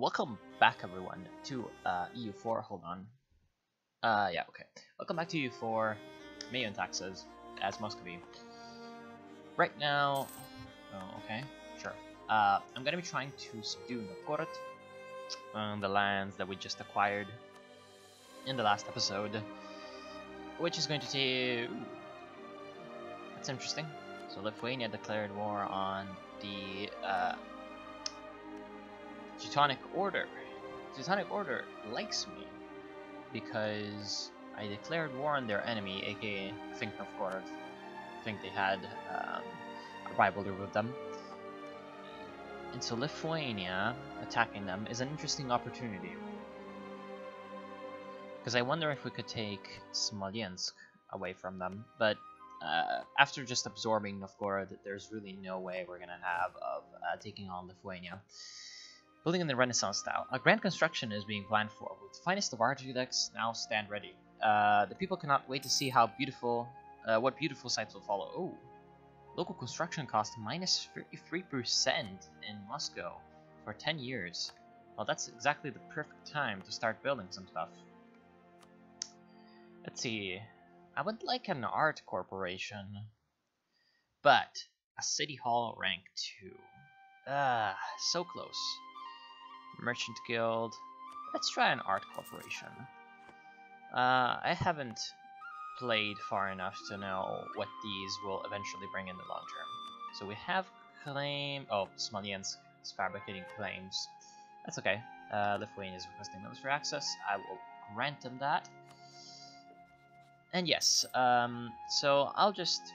Welcome back, everyone, to EU4. Hold on. Yeah, okay. Welcome back to EU4, MEIOU and taxes as Muscovy. Right now, oh, okay, sure. I'm gonna be trying to subdue Novgorod, the lands that we just acquired in the last episode, which is going to take. Ooh, that's interesting. So Lithuania declared war on the Teutonic Order. Teutonic Order likes me because I declared war on their enemy, aka I think Novgorod. I think they had a rivalry with them. And so Lithuania attacking them is an interesting opportunity. Because I wonder if we could take Smolensk away from them, but after just absorbing Novgorod, there's really no way we're gonna have of taking on Lithuania. Building in the Renaissance style. A grand construction is being planned for, with the finest of architects now stand ready. The people cannot wait to see how beautiful, what beautiful sights will follow. Oh, local construction cost minus 33% in Moscow for 10 years. Well, that's exactly the perfect time to start building some stuff. Let's see. I would like an art corporation, but a city hall rank 2. So close. Merchant Guild. Let's try an art corporation. I haven't played far enough to know what these will eventually bring in the long term. So we have claim. Oh, Smolensk is fabricating claims. That's okay. Lithuania is requesting military access. I will grant them that. And yes, so I'll just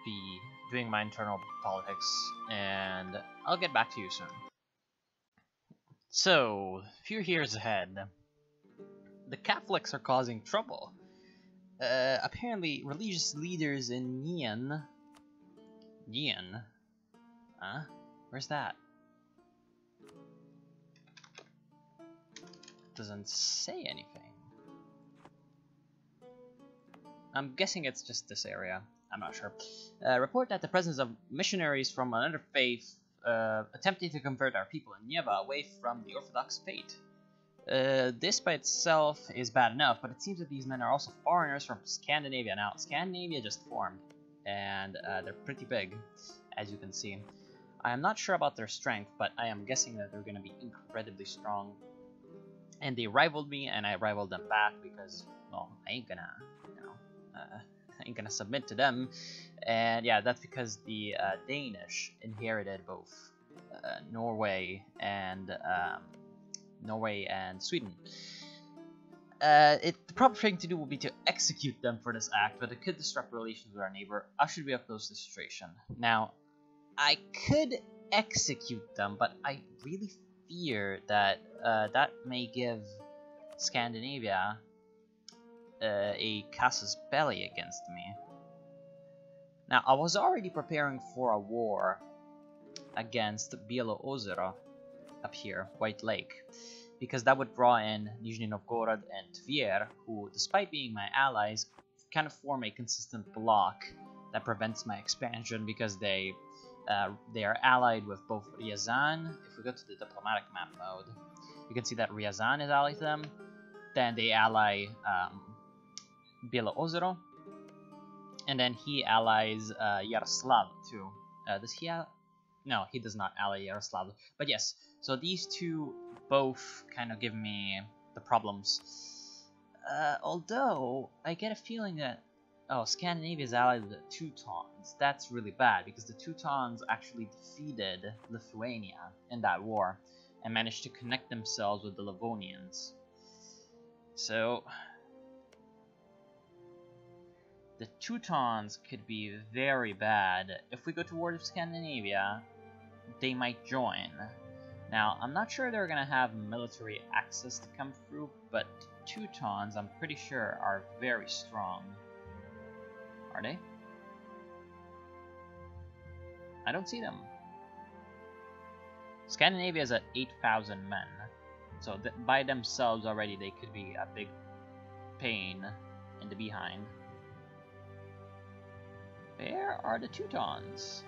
be doing my internal politics, and I'll get back to you soon. So, a few years ahead, the Catholics are causing trouble. Apparently, religious leaders in Nian... Huh? Where's that? Doesn't say anything. I'm guessing it's just this area. I'm not sure. Report that the presence of missionaries from another faith attempting to convert our people in Nieva away from the Orthodox faith. This by itself is bad enough, but it seems that these men are also foreigners from Scandinavia. Now, Scandinavia just formed, and they're pretty big, as you can see. I am not sure about their strength, but I am guessing that they're going to be incredibly strong. And they rivaled me, and I rivaled them back because, well, I ain't gonna submit to them. And yeah, that's because the Danish inherited both Norway and Sweden. The proper thing to do would be to execute them for this act, but it could disrupt relations with our neighbor. How should we oppose this situation? Now, I could execute them, but I really fear that that may give Scandinavia a casus belli against me. Now, I was already preparing for a war against Bielo-Ozero up here, White Lake, because that would draw in Nizhny Novgorod and Tver, who, despite being my allies, kind of form a consistent block that prevents my expansion because they are allied with both Ryazan. If we go to the diplomatic map mode, you can see that Ryazan is allied to them. Then they ally Bielo-Ozero, and then he allies Yaroslav too. Does he? No, he does not ally Yaroslav. But yes, so these two both kind of give me the problems. Although I get a feeling that Scandinavia is allied with the Teutons. That's really bad because the Teutons actually defeated Lithuania in that war and managed to connect themselves with the Livonians. So the Teutons could be very bad. If we go to war with Scandinavia, they might join. Now, I'm not sure they're gonna have military access to come through, but Teutons, I'm pretty sure, are very strong. Are they? I don't see them. Scandinavia is at 8,000 men, so by themselves already they could be a big pain in the behind. Where are the Teutons?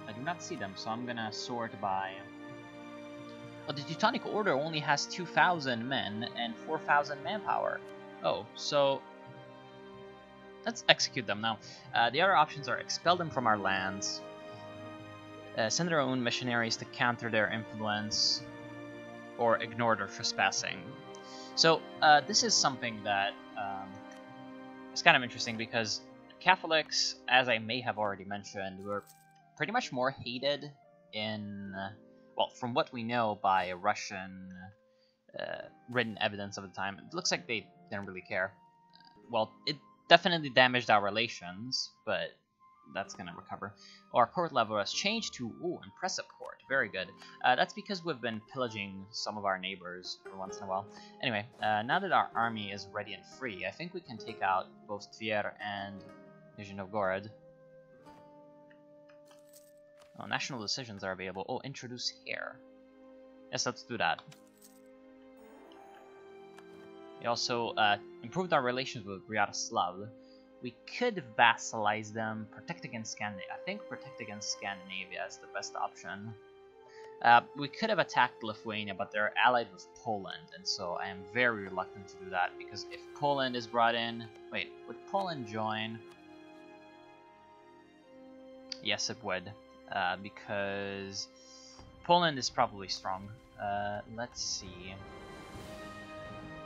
I do not see them, so I'm gonna sort by... Oh, the Teutonic Order only has 2,000 men and 4,000 manpower. Oh, so... let's execute them now. The other options are expel them from our lands, send our own missionaries to counter their influence, or ignore their trespassing. So this is something that is kind of interesting because Catholics, as I may have already mentioned, were pretty much more hated in, well, from what we know by Russian written evidence of the time. It looks like they didn't really care. Well, it definitely damaged our relations, but that's gonna recover. Our court level has changed to, ooh, impressive court. Very good. That's because we've been pillaging some of our neighbors every once in a while. Anyway, now that our army is ready and free, I think we can take out both Tver and Nizhny Novgorod. Oh, national decisions are available. Oh, introduce hair. Yes, let's do that. We also improved our relations with Bryaroslav. We could vassalize them, protect against Scandinavia. I think protect against Scandinavia is the best option. We could have attacked Lithuania, but they're allied with Poland, and so I am very reluctant to do that, because if Poland is brought in... Wait, would Poland join? Yes, it would, because Poland is probably strong. Let's see.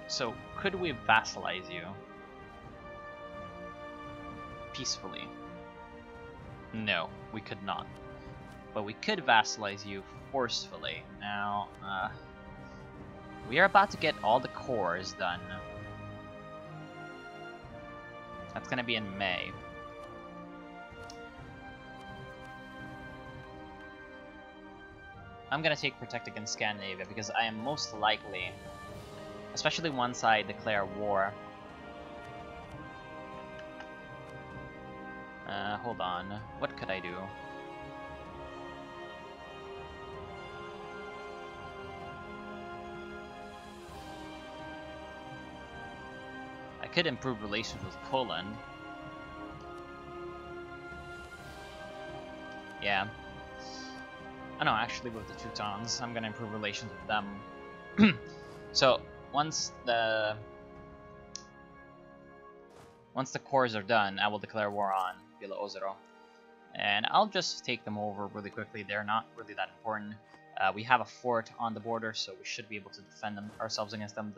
So, could we vassalize you? Peacefully? No, we could not. But we could vassalize you forcefully. Now, we are about to get all the cores done. That's gonna be in May. I'm gonna take Protect Against Scandinavia because I am most likely, especially once I declare war. Hold on. What could I do? I could improve relations with Poland. Yeah. Oh no, actually with the Teutons, I'm gonna improve relations with them. So, once the cores are done, I will declare war on Bielo Ozero. And I'll just take them over really quickly. They're not really that important. We have a fort on the border, so we should be able to defend ourselves against them.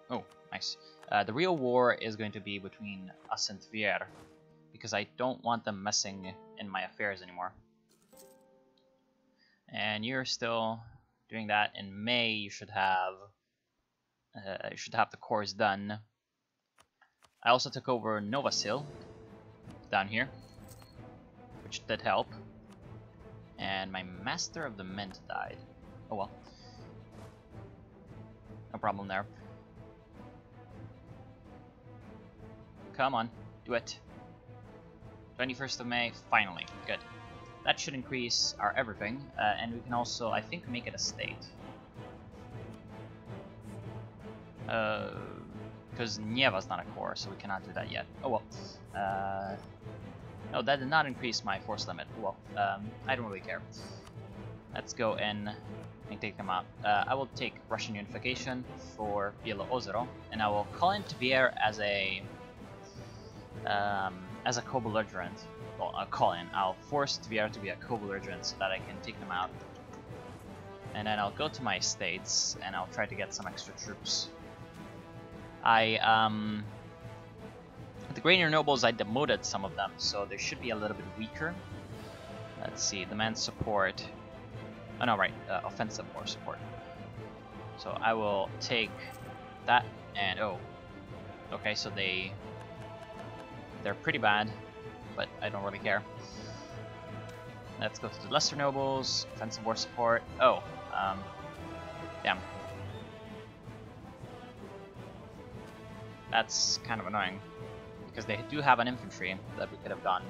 Oh, nice. The real war is going to be between us and Tver, because I don't want them messing in my affairs anymore. And you're still doing that. In May, you should have the cores done. I also took over Novasil down here, which did help. And my Master of the Mint died. Oh well. No problem there. Come on, do it. 21st of May, finally. Good. That should increase our everything, and we can also, I think, make it a state. Because Nieva's not a core, so we cannot do that yet. Oh well. No, that did not increase my force limit. Well, I don't really care. Let's go in and take them out. I will take Russian unification for Bielo Ozero, and I will call in Tver as a co-belligerent. Well, I'll call in. I'll force Tver to be a co-belligerent so that I can take them out. And then I'll go to my estates and I'll try to get some extra troops. The Grainer Nobles, I demoted some of them, so they should be a little bit weaker. Let's see, demand support. Oh no, right, offensive war support. So I will take that and oh, okay, so they're pretty bad, but I don't really care. Let's go to the Lesser Nobles, offensive war support. Oh, damn. That's kind of annoying, because they do have an infantry that we could have done.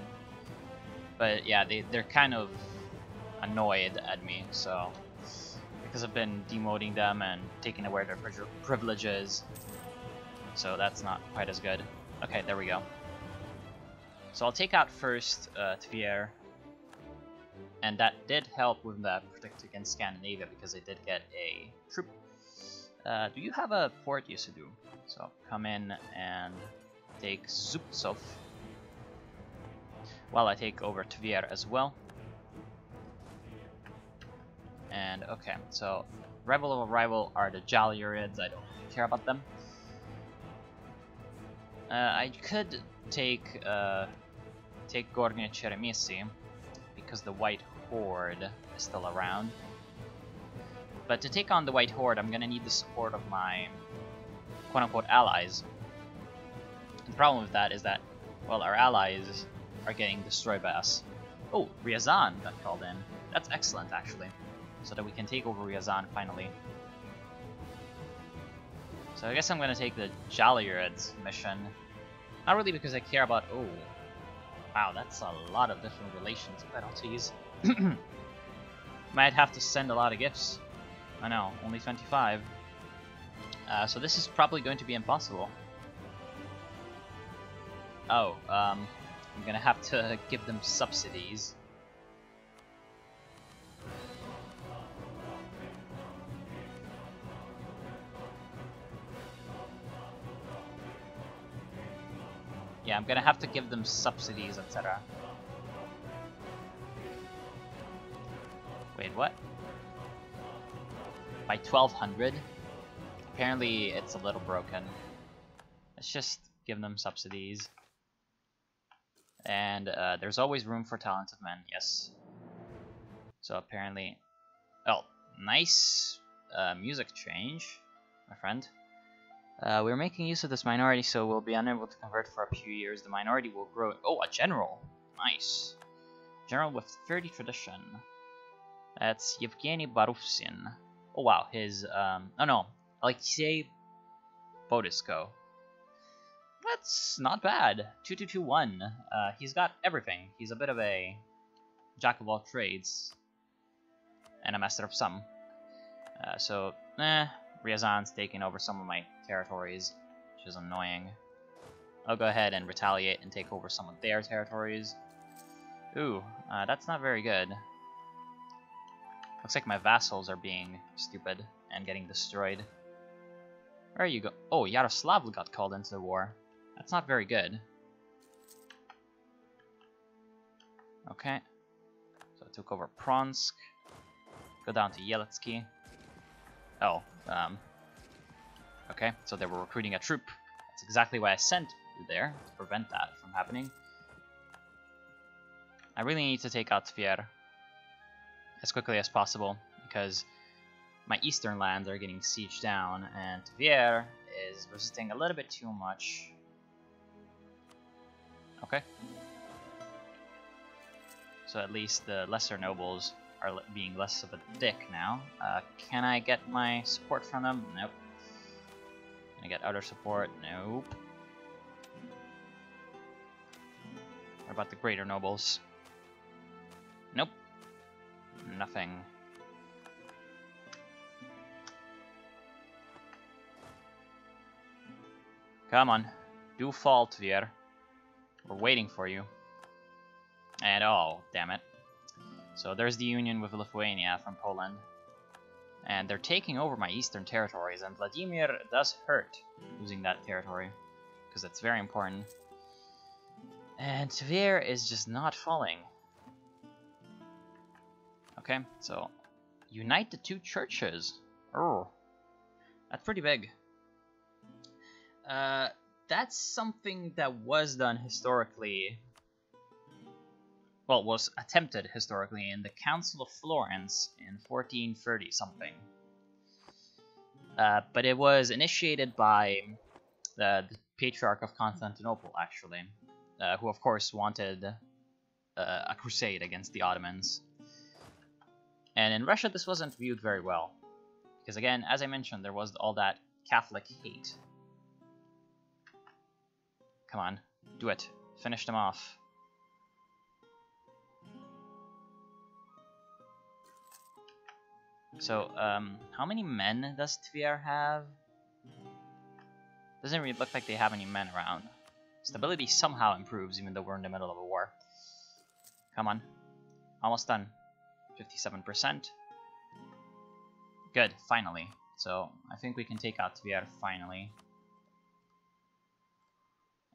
But yeah, they're kind of annoyed at me, so because I've been demoting them and taking away their privileges, so that's not quite as good. Okay, there we go. So I'll take out first Tver, And that did help with the protect against Scandinavia because they did get a troop. Do you have a fort? Yes, you do. So come in and take Zubtsov. While I take over Tver as well. And okay, so rival of a rival are the Jalurids. I don't really care about them. I could take Gornia Cheremisi because the White Horde is still around. But to take on the White Horde, I'm gonna need the support of my quote-unquote allies. And the problem with that is that, well, our allies are getting destroyed by us. Oh, Ryazan got called in. That's excellent, actually. So that we can take over Ryazan finally. So I guess I'm gonna take the Jalurids mission. Not really because I care about... Oh, wow, that's a lot of different relations penalties. Might have to send a lot of gifts. I know, only 25. So this is probably going to be impossible. Oh, I'm gonna have to give them subsidies. Yeah, I'm gonna have to give them subsidies, etc. Wait, what? By 1200? Apparently it's a little broken. Let's just give them subsidies. And there's always room for talented men, yes. So apparently... Oh, nice music change, my friend. We're making use of this minority, so we'll be unable to convert for a few years. The minority will grow... Oh, a general! Nice. General with 30 tradition. That's Yevgeny Barufsin. Oh wow, his, oh no, Alexei Bodisko. That's not bad. 2221. He's got everything. He's a bit of a jack of all trades. And a master of some. So, Ryazan's taking over some of my territories, which is annoying. I'll go ahead and retaliate and take over some of their territories. Ooh, that's not very good. Looks like my vassals are being stupid and getting destroyed. Where you go? Oh, Yaroslav got called into the war. That's not very good. Okay. So I took over Pronsk. Go down to Yeletsky. Oh, okay, so they were recruiting a troop. That's exactly why I sent you there, to prevent that from happening. I really need to take out Tver as quickly as possible, because my eastern lands are getting sieged down, and Tver is resisting a little bit too much. Okay. So at least the lesser nobles are being less of a dick now. Can I get my support from them? Nope. Can I get other support? Nope. What about the greater nobles? Nope. Nothing. Come on. Do fall, Tver. We're waiting for you. And oh, damn it. So there's the union with Lithuania from Poland. And they're taking over my eastern territories, and Vladimir does hurt losing that territory, because it's very important. And Tver is just not falling. Okay, so unite the two churches. Oh, that's pretty big. That's something that was done historically. Well, was attempted historically in the Council of Florence in 1430 something. But it was initiated by the Patriarch of Constantinople, actually, who of course wanted a crusade against the Ottomans. And in Russia, this wasn't viewed very well, because again, as I mentioned, there was all that Catholic hate. Come on, do it. Finish them off. So, how many men does Tver have? Doesn't really look like they have any men around. Stability somehow improves, even though we're in the middle of a war. Come on. Almost done. 57%. Good, finally. So I think we can take out Tver finally.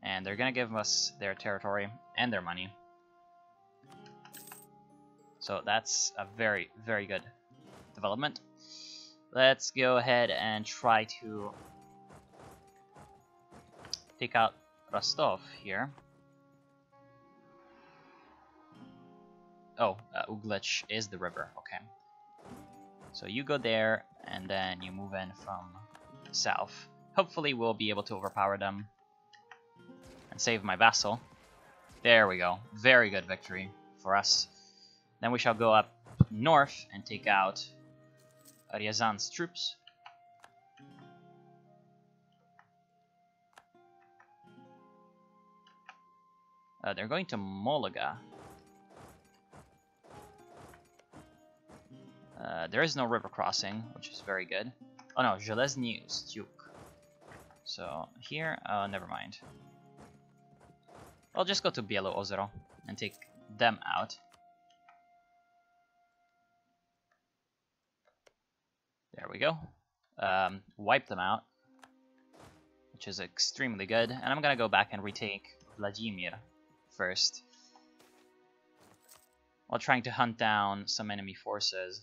And they're gonna give us their territory and their money. So that's a very, very good development. Let's go ahead and try to take out Rostov here. Oh, Uglitch is the river, okay. So you go there, and then you move in from south. Hopefully we'll be able to overpower them and save my vassal. There we go. Very good victory for us. Then we shall go up north and take out Ryazan's troops. They're going to Mologa. There is no river crossing, which is very good. Oh no, Zhelezny Styuk. So here, never mind. I'll just go to Bielo Ozero and take them out. There we go. Wipe them out, which is extremely good. And I'm gonna go back and retake Vladimir first, while trying to hunt down some enemy forces.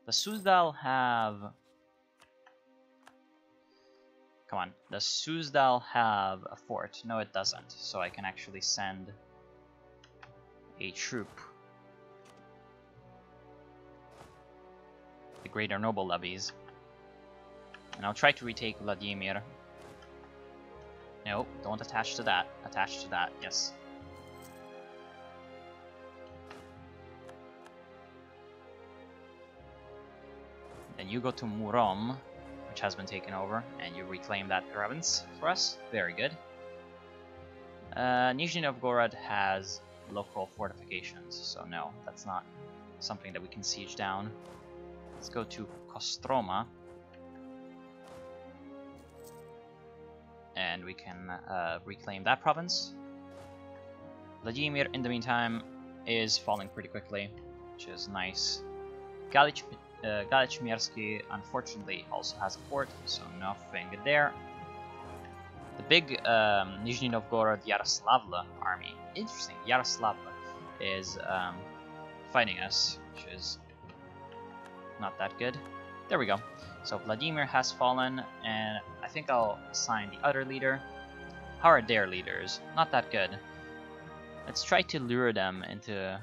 Does Suzdal have... Come on, does Suzdal have a fort? No, it doesn't, so I can actually send a troop. The Greater Noble Levies. And I'll try to retake Vladimir. No, don't attach to that. Attach to that, yes. Then you go to Murom, which has been taken over, and you reclaim that province for us. Very good. Nizhny Novgorod has local fortifications, so no, that's not something that we can siege down. Let's go to Kostroma. And we can reclaim that province. Vladimir, in the meantime, is falling pretty quickly, which is nice. Galichmiersky, unfortunately, also has a fort, so nothing there. The big Nizhny Novgorod Yaroslavl army, interesting, Yaroslavl is fighting us, which is not that good. There we go. So Vladimir has fallen, and I think I'll assign the other leader. How are their leaders? Not that good. Let's try to lure them into...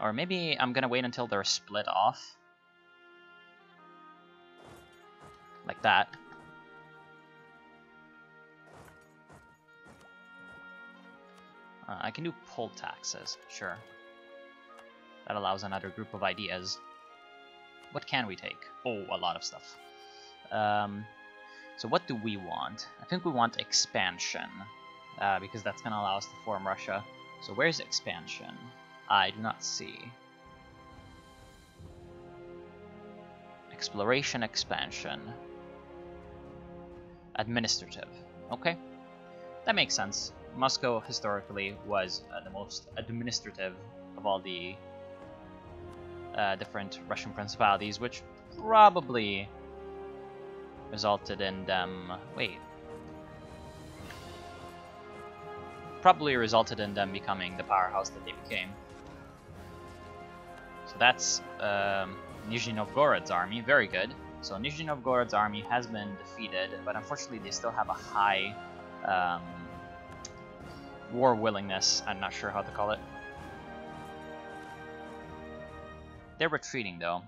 Or maybe I'm gonna wait until they're split off. Like that. I can do poll taxes, sure. That allows another group of ideas. What can we take? Oh, a lot of stuff. So what do we want? I think we want expansion, because that's going to allow us to form Russia. So where's expansion? I do not see. Exploration, expansion. Administrative. Okay. That makes sense. Moscow historically was the most administrative of all the different Russian principalities, which probably resulted in them... Wait. Probably resulted in them becoming the powerhouse that they became. So that's Nizhny Novgorod's army. Very good. So Nizhny Novgorod's army has been defeated, but unfortunately they still have a high war willingness. I'm not sure how to call it. They're retreating though,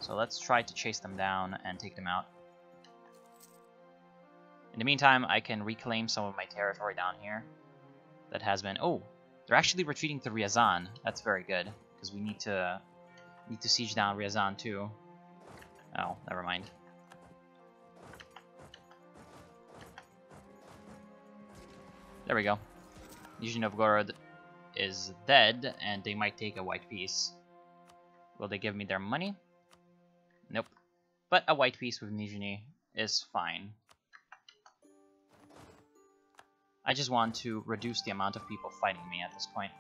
so let's try to chase them down and take them out. In the meantime, I can reclaim some of my territory down here that has been... Oh, they're actually retreating to Ryazan. That's very good, because we need to siege down Ryazan too. Oh, never mind. There we go. Nizhny Novgorod is dead, and they might take a white piece. Will they give me their money? Nope. But a white piece with Nizhny is fine. I just want to reduce the amount of people fighting me at this point.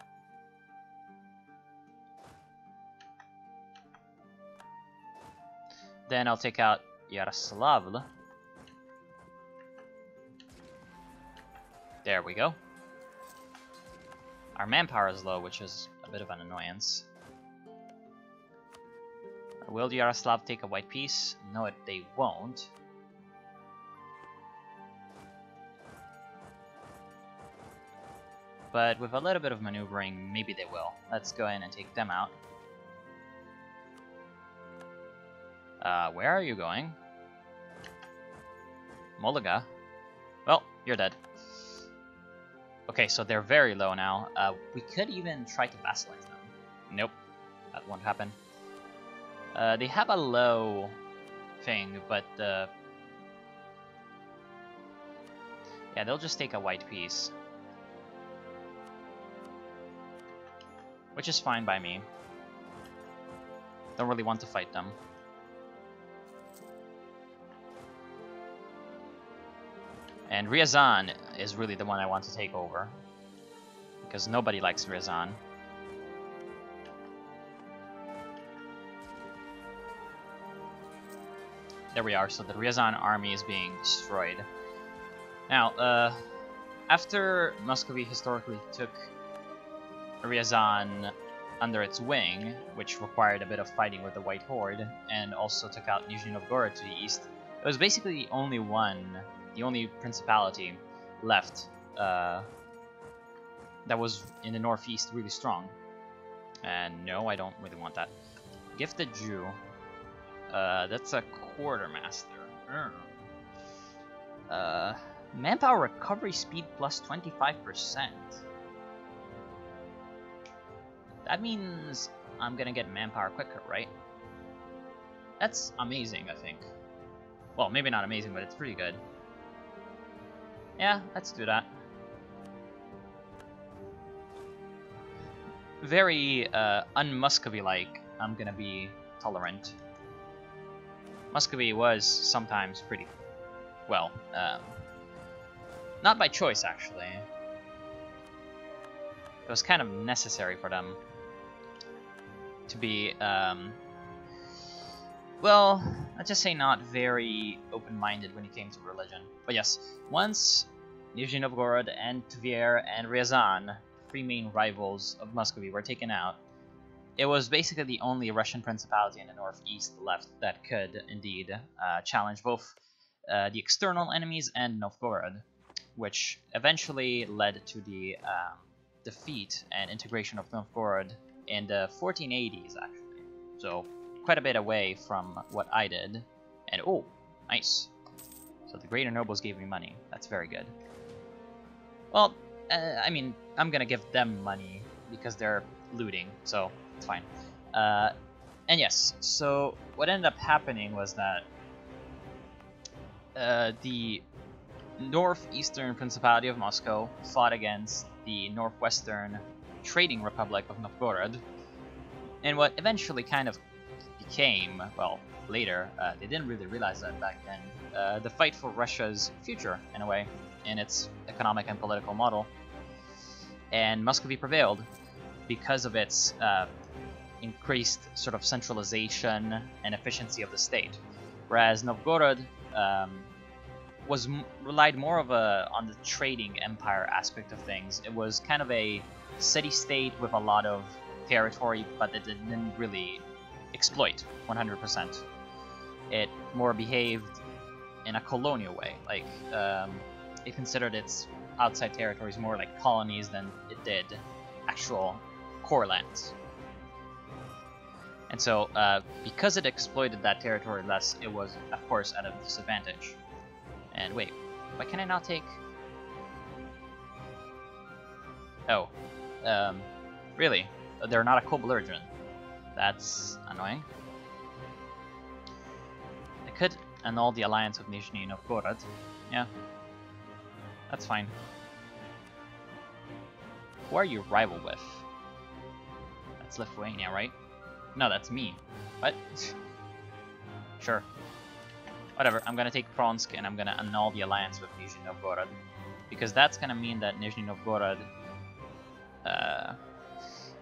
Then I'll take out Yaroslavl. There we go. Our manpower is low, which is a bit of an annoyance. Will Yaroslav take a white piece? No, they won't. But with a little bit of maneuvering, maybe they will. Let's go in and take them out. Where are you going? Molaga? Well, you're dead. Okay, so they're very low now. We could even try to vassalize them. Nope, that won't happen. They have a low thing, but yeah, they'll just take a white piece. Which is fine by me. Don't really want to fight them. And Ryazan is really the one I want to take over. Because nobody likes Ryazan. There we are, so the Ryazan army is being destroyed. Now, after Muscovy historically took Ryazan under its wing, which required a bit of fighting with the White Horde, and also took out Nizhny Novgorod to the east, it was basically the only principality left that was in the northeast really strong. And no, I don't really want that. Gifted Jew. That's a quartermaster. Manpower recovery speed plus 25%. That means I'm gonna get manpower quicker, right? That's amazing, I think. Well, maybe not amazing, but it's pretty good. Yeah, let's do that. Very un-Muscovy-like, I'm gonna be tolerant. Muscovy was sometimes pretty, well, not by choice, actually. It was kind of necessary for them to be, well, let's just say not very open-minded when it came to religion. But yes, once Nizhny Novgorod and Tver and Ryazan, three main rivals of Muscovy, were taken out, it was basically the only Russian principality in the northeast left that could indeed challenge both the external enemies and Novgorod, which eventually led to the defeat and integration of Novgorod in the 1480s, actually. So quite a bit away from what I did. And oh, nice. So the greater nobles gave me money. That's very good. Well, I mean, I'm gonna give them money because they're looting, so it's fine. And yes, so what ended up happening was that the northeastern Principality of Moscow fought against the northwestern Trading Republic of Novgorod, and what eventually kind of became, well, later, they didn't really realize that back then, the fight for Russia's future, in a way, in its economic and political model. And Muscovy prevailed because of its increased sort of centralization and efficiency of the state, whereas Novgorod relied more of on the trading empire aspect of things. It was kind of a city-state with a lot of territory, but it didn't really exploit 100%. It more behaved in a colonial way, like it considered its outside territories more like colonies than it did actual core lands. And so, because it exploited that territory less, it was, of course, at a disadvantage. And wait, why can I not take... Oh, really? They're not a co-belligerent. That's annoying. I could annul the alliance with Nizhny Novgorod. Yeah, that's fine. Who are you rival with? That's Lithuania, right? No, that's me. What? Sure. Whatever, I'm gonna take Pronsk and I'm gonna annul the alliance with Nizhny Novgorod. Because that's gonna mean that Nizhny Novgorod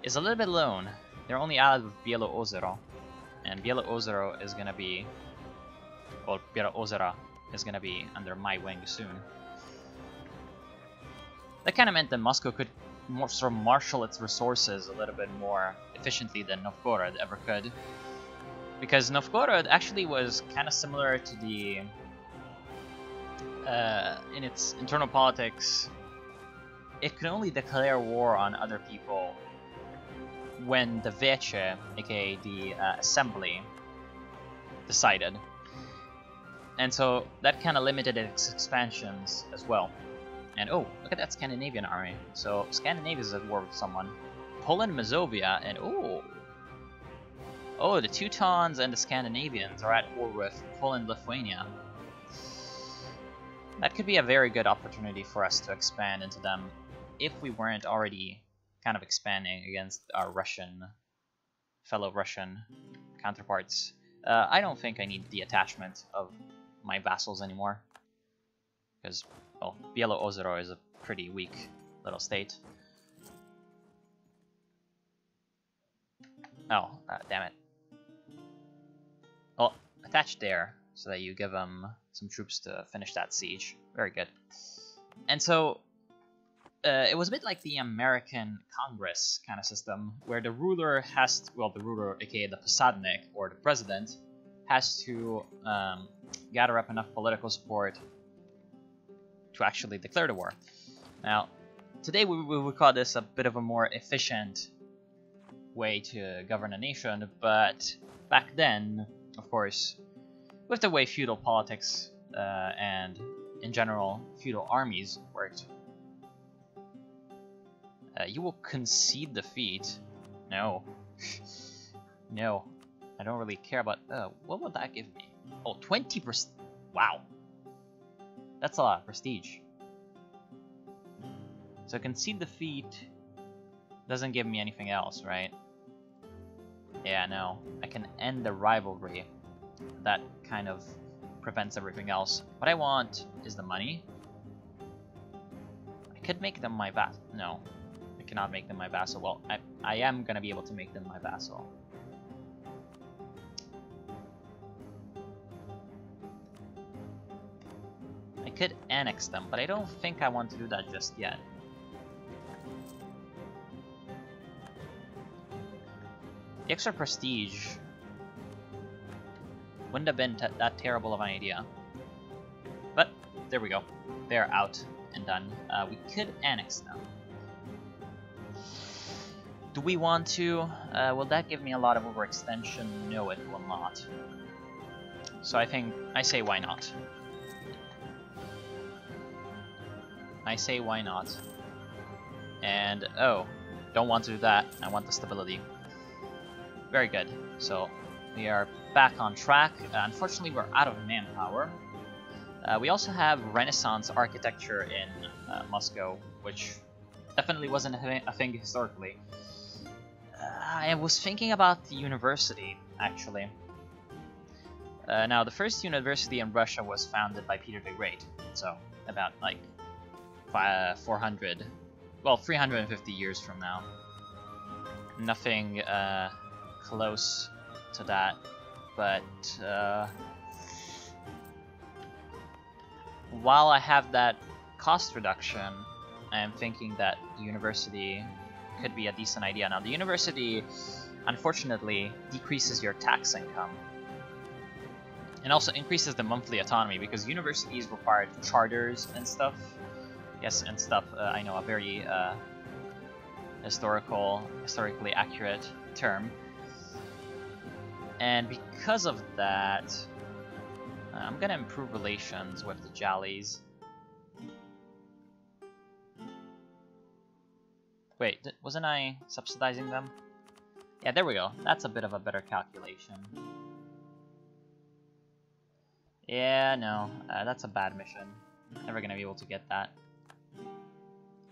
is a little bit alone. They're only allied with Bielo Ozero. And Bielo Ozero is gonna be well, Bielo Ozera is gonna be under my wing soon. That kind of meant that Moscow could sort of marshal its resources a little bit more efficiently than Novgorod ever could. Because Novgorod actually was kind of similar to the... in its internal politics, it could only declare war on other people when the Veche, aka the assembly, decided. And so that kind of limited its expansions as well. And oh, look at that Scandinavian army. So Scandinavia is at war with someone. Poland, Mazovia, and oh, the Teutons and the Scandinavians are at war with Poland, Lithuania. That could be a very good opportunity for us to expand into them if we weren't already kind of expanding against our fellow Russian counterparts. I don't think I need the attachment of my vassals anymore, because, well, Bielo Ozero is a pretty weak little state. Oh, damn it. Well, attach there, so that you give them some troops to finish that siege. Very good. And so, it was a bit like the American Congress kind of system, where the ruler has to, well, the ruler, aka the Posadnik, or the president, has to gather up enough political support to actually declare the war. Now, today we would call this a bit of a more efficient way to govern a nation, but back then, of course, with the way feudal politics and, in general, feudal armies worked, you will concede defeat. No. No. I don't really care about... what would that give me? Oh, 20%. Wow. That's a lot of prestige. So concede defeat doesn't give me anything else, right? Yeah, no. I can end the rivalry. That kind of prevents everything else. What I want is the money. I could make them my vassal. No. I cannot make them my vassal. Well, I am going to be able to make them my vassal. I could annex them, but I don't think I want to do that just yet. The extra prestige wouldn't have been that terrible of an idea. But, there we go. They're out and done. We could annex them. Do we want to? Will that give me a lot of overextension? No, it will not. So I say why not. I say why not. And, oh, don't want to do that. I want the stability. Very good. So, we are back on track. Unfortunately, we're out of manpower. We also have Renaissance architecture in Moscow, which definitely wasn't a thing historically. I was thinking about the university, actually. Now, the first university in Russia was founded by Peter the Great, so about like 350 years from now. Nothing close to that, but while I have that cost reduction, I am thinking that the university could be a decent idea. Now, the university, unfortunately, decreases your tax income and also increases the monthly autonomy, because universities require charters and stuff. Yes, and stuff. I know, a very historically accurate term. And because of that, I'm gonna improve relations with the Jallies. Wait, wasn't I subsidizing them? Yeah, there we go. That's a bit of a better calculation. Yeah, no, that's a bad mission. Never gonna be able to get that.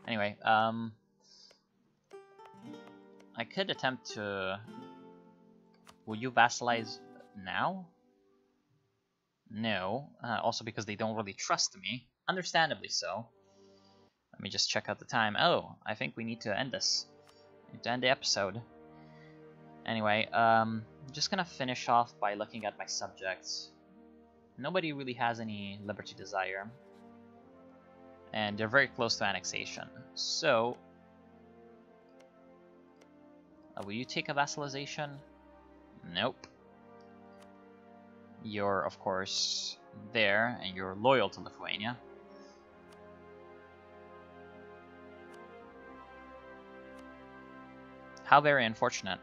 Anyway, I could attempt to... Will you vassalize now? No. Also because they don't really trust me. Understandably so. Let me just check out the time. Oh, I think we need to end this. We need to end the episode. Anyway, I'm just gonna finish off by looking at my subjects. Nobody really has any liberty desire. And they're very close to annexation. So, will you take a vassalization? Nope. You're, of course, there, and you're loyal to Lithuania. How very unfortunate.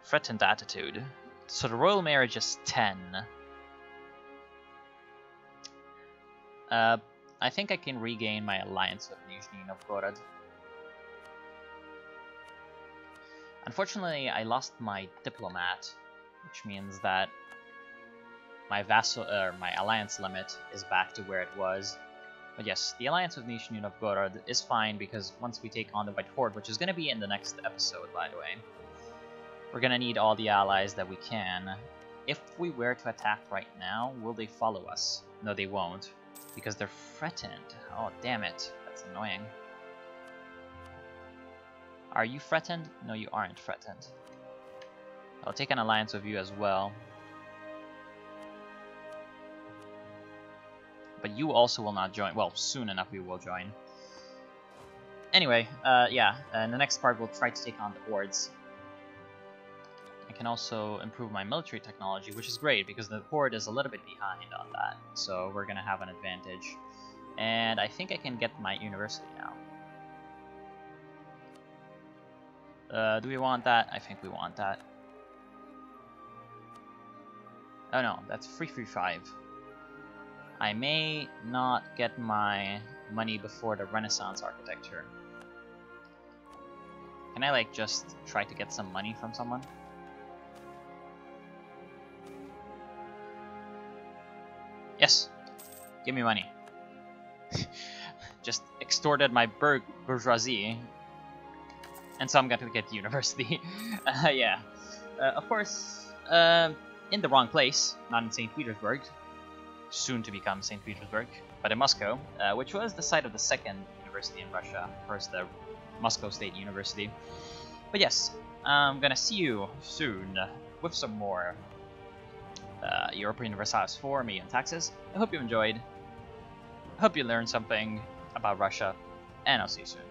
Threatened attitude. So the royal marriage is 10. I think I can regain my alliance with Nizhny Novgorod. Unfortunately, I lost my diplomat, which means that my my alliance limit is back to where it was. But yes, the alliance with Nizhny Novgorod is fine because once we take on the White Horde, which is going to be in the next episode, by the way, we're going to need all the allies that we can. If we were to attack right now, will they follow us? No, they won't, because they're threatened. Oh, damn it. That's annoying. Are you threatened? No, you aren't threatened. I'll take an alliance with you as well. But you also will not join. Well, soon enough we will join. Anyway, yeah, in the next part we'll try to take on the hordes. I can also improve my military technology, which is great because the horde is a little bit behind on that. So we're gonna have an advantage. And I think I can get my university now. Do we want that? I think we want that. Oh no, that's 335. I may not get my money before the Renaissance architecture. Can I like just try to get some money from someone? Yes, give me money. Just extorted my bourgeoisie. And so I'm going to get university. Yeah. Of course, in the wrong place, not in St. Petersburg. Soon to become St. Petersburg, but in Moscow, which was the site of the second university in Russia. First, the Moscow State University. But yes, I'm going to see you soon with some more Europa Universalis 4 MEIOU and Taxes. I hope you enjoyed. I hope you learned something about Russia, and I'll see you soon.